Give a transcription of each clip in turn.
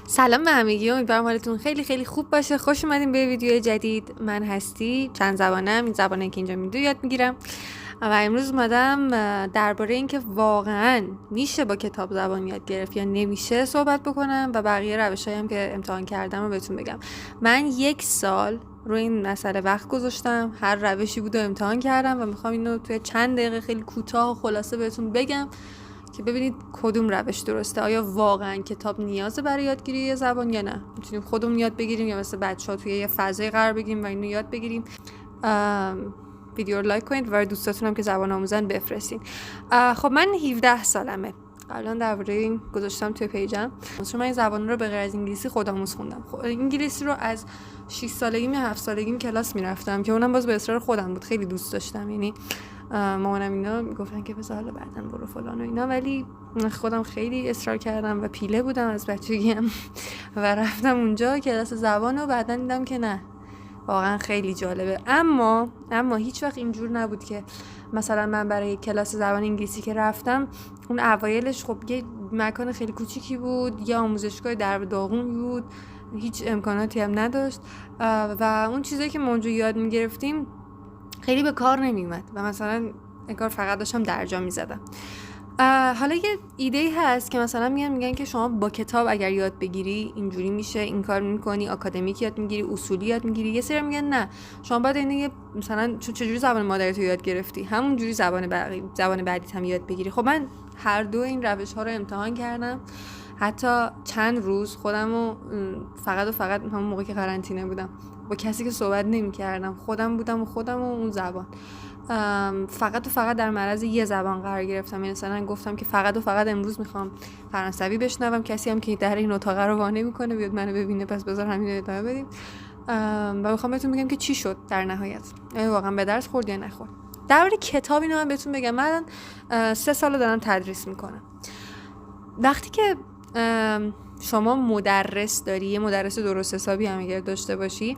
سلام به همگی، امیدوارم حالتون خیلی خیلی خوب باشه. خوش اومدین به ویدیو جدید. من هستی، چند زبانم، این زبانه که اینجا میدونم یاد میگیرم و امروز اومدم درباره اینکه واقعا میشه با کتاب زبان یاد گرفت یا نمیشه صحبت بکنم و بقیه روشایی هم که امتحان کردم رو بهتون بگم. من 1 سال روی این مسئله وقت گذاشتم، هر روشی بود و امتحان کردم و میخوام اینو توی چند دقیقه خیلی کوتاه و خلاصه بهتون بگم که ببینید کدوم روش درسته. آیا واقعا کتاب نیازه برای یادگیری یه زبان یا نه؟ میتونیم خودمون یاد بگیریم یا مثل بچه‌ها توی یه فضای قرار بگیریم و اینو یاد بگیریم. ویدیو رو لایک کنید و دوستاتون هم که زبان آموزن بفرستین. خب من 17 سالمه. قبلا درباره این گذاشتم توی پیجم. من این زبان رو به غیر از انگلیسی خودآموز خوندم. انگلیسی رو از 6 سالگی 7 سالگی کلاس میرفتم که اونم باز به اصرار خودم بود. خیلی دوست داشتم. یعنی مامانم اینا میگفتن که بذار حالا بعداً برو فلان و اینا، ولی خودم خیلی اصرار کردم و پیله بودم از بچگیم و رفتم اونجا کلاس زبان و بعداً دیدم که نه، واقعا خیلی جالبه. اما هیچ وقت اینجور نبود که مثلا من برای کلاس زبان انگلیسی که رفتم اون اوایلش خب یه مکان خیلی کوچیکی بود، یه آموزشگاه در داغون بود، هیچ امکاناتی هم نداشت و اون چیزایی که ما اونجا یاد میگرفتیم خیلی به کار نمیومد و مثلا انگار فقط داشتم درجا میزدم. حالا یه ایده هست که مثلا میگن که شما با کتاب اگر یاد بگیری اینجوری میشه، این کار میکنی، آکادمیک یاد میگیری، اصولی یاد میگیری. یه سری میگن نه، شما باید اینه مثلا چجوری زبان مادرتو یاد گرفتی همونجوری زبان بعدیت هم یاد بگیری. خب من هر دو این روش ها رو امتحان کردم. حتی چند روز خودمو فقط همون موقع که قرنطینه بودم با کسی که صحبت نمی‌کردم، خودم بودم و اون زبان فقط در معرض یه زبان قرار گرفتم. یعنی مثلا گفتم که فقط امروز میخوام فرانسوی بشنوم، کسی هم که در این اتاق رو وا نمی‌کنه بیاد منو ببینه، پس بذار همین رو ادامه بدیم. و میخوام بهتون بگم که چی شد در نهایت، واقعا به درس خورد یا نخورد. در مورد کتاب اینو من بهتون بگم، من 3 سال دارم تدریس میکنم. وقتی که شما مدرس داری، یه مدرس درست حسابی هم اگر داشته باشی،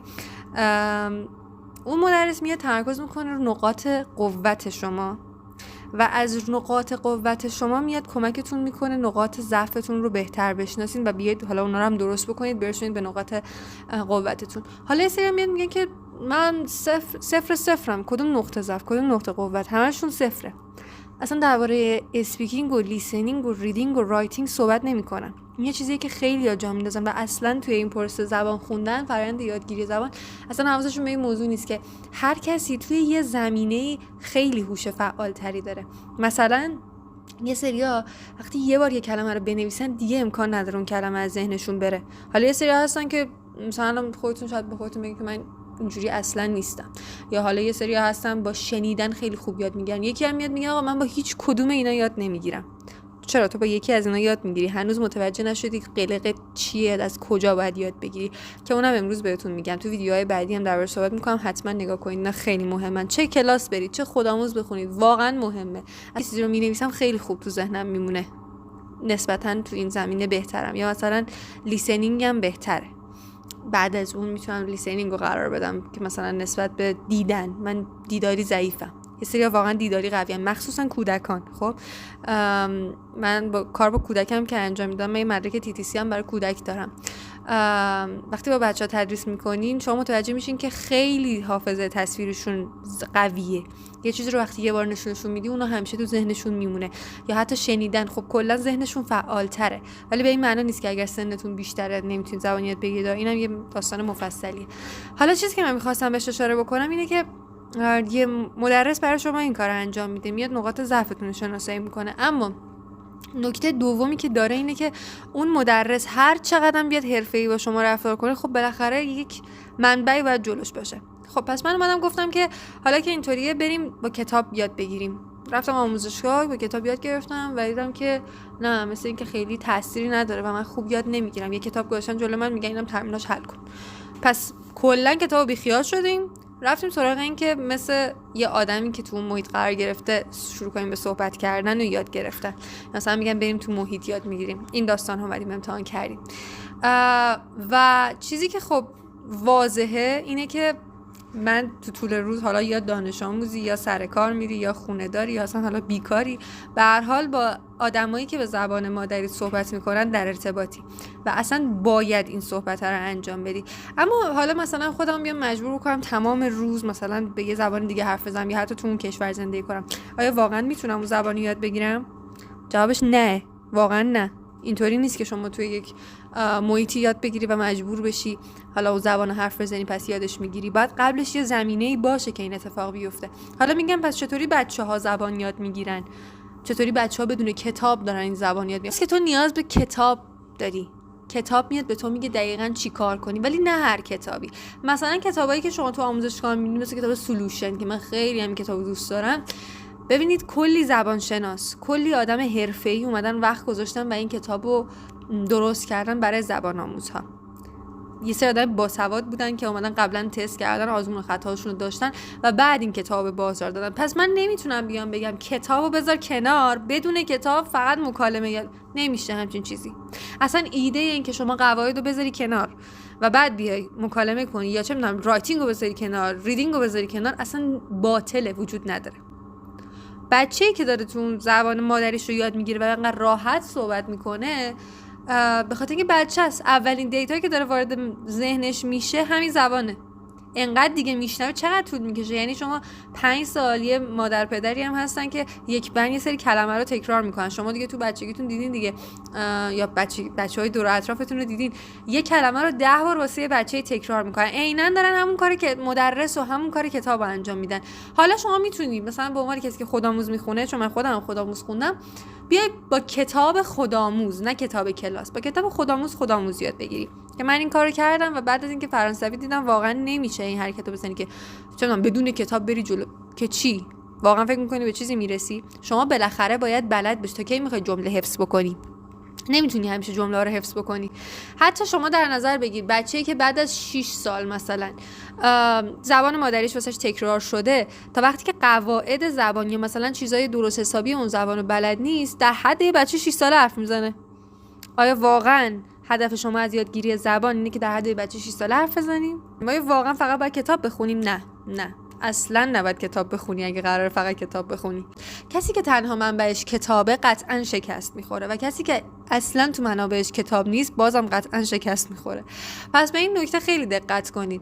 اون مدرس میاد تمرکز میکنه رو نقاط قوت شما و از نقاط قوت شما میاد کمکتون میکنه نقاط ضعفتون رو بهتر بشناسین و بیاید حالا اونا رو هم درست بکنید، برسونید به نقاط قوتتون. حالا یه سری میاد میگن که من صفرم، کدوم نقطه ضعف کدوم نقطه قوت، همشون صفره. اصلا درباره اسپیکینگ و لیسنینگ و ریدینگ و رایتینگ صحبت نمی‌کنن. این یه چیزیه که خیلی‌ها جا میندازن و اصلا توی این پروسه زبان خوندن، فرآیند یادگیری زبان، اصلا حواسشون به این موضوع نیست که هر کسی توی یه زمینه خیلی هوش فعال‌تری داره. مثلا یه سریا وقتی یه بار یه کلمه رو بنویسن دیگه امکان نداره اون کلمه از ذهنشون بره. حالا یه سریا هستن که مثلا خودتون شاید به خودتون بگید که من اینجوری اصلا نیستم، یا حالا یه سری هستن با شنیدن خیلی خوب یاد میگیرن. یکی هم میاد میگه آقا من با هیچ کدوم اینا یاد نمیگیرم. چرا تو با یکی از اینا یاد میگیری؟ هنوز متوجه نشدی قلق چیه، از کجا باید یاد بگیری؟ که اونم امروز بهتون میگم. تو ویدیوهای بعدی هم دربارش صحبت میکنم، حتما نگاه کنید. اینا خیلی مهمن. چه کلاس برید، چه خودآموز بخونید، واقعا مهمه. از چیزی رو مینویسم خیلی خوب تو ذهنم میمونه، نسبتا تو این زمینه بهترم. یا مثلا لیسنینگم بهتره، بعد از اون میتونم لیسنینگ رو قرار بدم که مثلا نسبت به دیدن، من دیداری ضعیفم. یه سری واقعا دیداری قوی هم، مخصوصا کودکان. خب من با کار با کودکم که انجام میدم، من یه مدرک TTC هم برای کودک دارم. وقتی با بچه‌ها تدریس میکنین شما متوجه میشین که خیلی حافظه تصویرشون قویه. یه چیزی رو وقتی یه بار نشونشون میدی اونا همیشه تو ذهنشون میمونه. یا حتی شنیدن، خب کلا ذهنشون فعال‌تره، ولی به این معنی نیست که اگر سنتون بیشتره نمیتونید زبان یاد بگیرید. اینم یه داستان مفصلیه. حالا چیزی که من می‌خواستم بهش اشاره بکنم اینه که یه مدرس برای شما این کارو انجام میده، میاد نقاط ضعفتون رو شناسایی میکنه. اما نکته دومی که داره اینه که اون مدرس هر چقدر بیاد حرفه‌ای با شما رفتار کنه، خب بالاخره یک منبعی باید جلوش باشه. خب پس من اومدم گفتم که حالا که اینطوریه بریم با کتاب یاد بگیریم. رفتم آموزشگاه با کتاب یاد گرفتم و دیدم که نه، مثل این که خیلی تأثیری نداره و من خوب یاد نمیگیرم. یه کتاب گذاشتن جلو من میگن اینم تمریناش حل کن. پس کلا کتابو بیخیال شدیم، رفتیم سراغ این که مثل یه آدمی که تو اون محیط قرار گرفته شروع کنیم به صحبت کردن و یاد گرفتن. مثلا میگن بریم تو محیط یاد میگیریم. این داستان ها اومدیم امتحان کردیم. و چیزی که خب واضحه اینه که من تو طول روز، حالا یا دانش آموزی یا سر کار میری یا خونه داری یا اصلا حالا بیکاری، به هر حال با آدمایی که به زبان مادری صحبت میکنن در ارتباطی و اصلا باید این صحبت رو انجام بدی. اما حالا مثلا خودم بیام مجبور کنم تمام روز مثلا به یه زبان دیگه حرف بزنم یا حتی تو اون کشور زندگی کنم، آیا واقعا میتونم اون زبانی یاد بگیرم؟ جوابش نه، واقعا نه. اینطوری نیست که شما توی یک محیطی یاد بگیری و مجبور بشی حالا اون زبان حرف بزنی پس یادش میگیری. باید قبلش یه زمینه‌ای باشه که این اتفاق بیفته. حالا میگم پس چطوری بچه‌ها زبان یاد میگیرن؟ چطوری بچه‌ها بدون کتاب دارن این زبان یاد میگیرن؟ که تو نیاز به کتاب داری. کتاب میاد به تو میگه دقیقاً چی کار کنی، ولی نه هر کتابی. مثلا کتابایی که شما تو آموزشگاه میبینید مثل کتاب سولوشن که من خیلی هم کتابو دوست دارم، ببینید کلی زبان شناس، کلی آدم حرفه‌ای اومدن وقت گذاشتن و این کتابو درست کردن برای زبان آموزها. یه سری آدم باسواد بودن که اومدن قبلا تست کردن، آزمون خطاهاشون رو داشتن و بعد این کتاب بازار دادن. پس من نمیتونم بیام بگم کتابو بذار کنار، بدون کتاب فقط مکالمه یاد. نمیشه همچین چیزی. اصلا ایده این که شما قواعدو بذاری کنار و بعد بیای مکالمه کنی یا چه میدونم رایتینگو بذاری کنار، ریدینگو بذاری کنار، اصلا باطله، وجود نداره. بچه‌ای که داره تو زبان مادریش رو یاد میگیره و انقدر راحت صحبت میکنه به خاطر اینکه بچه است، اولین دیتایی که داره وارد ذهنش میشه همین زبانه. انقدر دیگه میشنوه چقدر طول میکشه. یعنی شما 5 سال یه مادر پدری هم هستن که یک بند یه سری کلمه رو تکرار میکنن. شما دیگه تو بچگیتون دیدین دیگه، یا بچهای دور اطرافتون رو دیدین یه کلمه رو 10 بار واسه بچه تکرار میکنن. عیناً دارن همون کاری که مدرس و همون کاری کتاب انجام میدن. حالا شما میتونید مثلا به عنوان کسی که خودآموز میخونه، چون من خودم خودآموز خوندم، بیای با کتاب خودآموز، نه کتاب کلاس، با کتاب خودآموز یاد بگیری. که من این کارو کردم و بعد از اینکه فرانسوی دیدم واقعا نمیشه این حرکتو بزنی که چون بدون کتاب بری جلو. که چی؟ واقعا فکر می‌کنی به چیزی میرسی؟ شما بالاخره باید بلد بشی. تا کی می‌خوای جمله حفظ بکنی؟ نمیتونی همیشه جمله رو حفظ بکنی. حتی شما در نظر بگیر بچه‌ای که بعد از 6 سال مثلا زبان مادریش واسش تکرار شده، تا وقتی که قواعد زبان یا مثلا چیزای درست حسابی اون زبانو بلد نیست، در حد یه بچه 6 ساله حرف میزنه. آیا واقعا هدف شما از یادگیری زبان اینه که در حد بچه 6 ساله حرف بزنیم؟ ما واقعا فقط باید کتاب بخونیم؟ نه اصلا نباید کتاب بخونی. اگه قراره فقط کتاب بخونی، کسی که تنها منبعش کتابه قطعا شکست میخوره و کسی که اصلا تو منابعش کتاب نیست بازم قطعا شکست میخوره. پس به این نکته خیلی دقت کنید.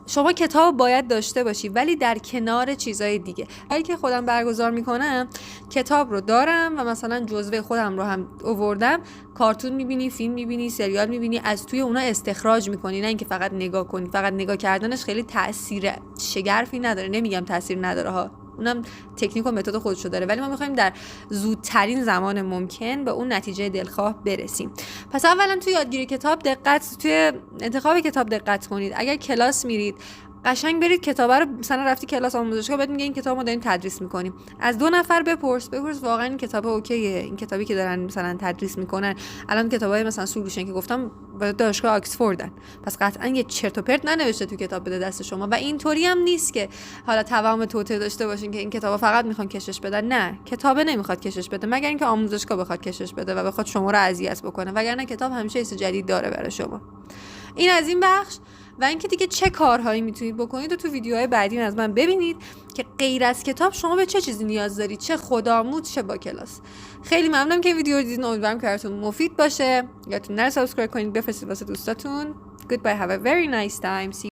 شما کتاب باید داشته باشی ولی در کنار چیزای دیگه. اگه که خودم برگزار میکنم کتاب رو دارم و مثلا جزوه خودم رو هم آوردم، کارتون میبینی، فیلم میبینی، سریال میبینی، از توی اونا استخراج میکنی، نه اینکه فقط نگاه کنی. فقط نگاه کردنش خیلی تأثیر شگرفی نداره. نمیگم تأثیر نداره ها، اونم تکنیک و متد خودشو داره، ولی ما میخوایم در زودترین زمان ممکن به اون نتیجه دلخواه برسیم. پس اولا توی یادگیری کتاب توی انتخاب کتاب دقت کنید. اگر کلاس میرید قشنگ برید کتابه رو، مثلا رفتی کلاس آموزشگاه بهت میگه این کتاب ما داریم تدریس میکنیم، از 2 نفر بپرس واقعا این کتاب اوکیه، این کتابی که دارن مثلا تدریس میکنن الان کتابای مثلا سولوشن که گفتم با دانشگاه آکسفوردن، پس قطعا یه چرت و پرت ننوشته تو کتاب بده دست شما. و اینطوری هم نیست که حالا توهم توطئه داشته باشین که این کتابا فقط میخوان کشش بدن. نه، کتاب نمیخواد کشش بده مگر اینکه آموزشگاه بخواد کشش بده و بخواد شما رو اذیت بکنه، وگرنه کتاب همیشه چیز جدید داره برای شما. این از این بخش. و اینکه دیگه چه کارهایی میتونید بکنید و تو ویدیوهای بعدی از من ببینید که غیر از کتاب شما به چه چیزی نیاز دارید، چه خودآموز چه با کلاس. خیلی ممنونم که ویدیو رو دیدین، امیدوارم که براتون مفید باشه. یادتون نره سابسکرایب کنید، بفرستید واسه دوستاتون. Goodbye, have a very nice time.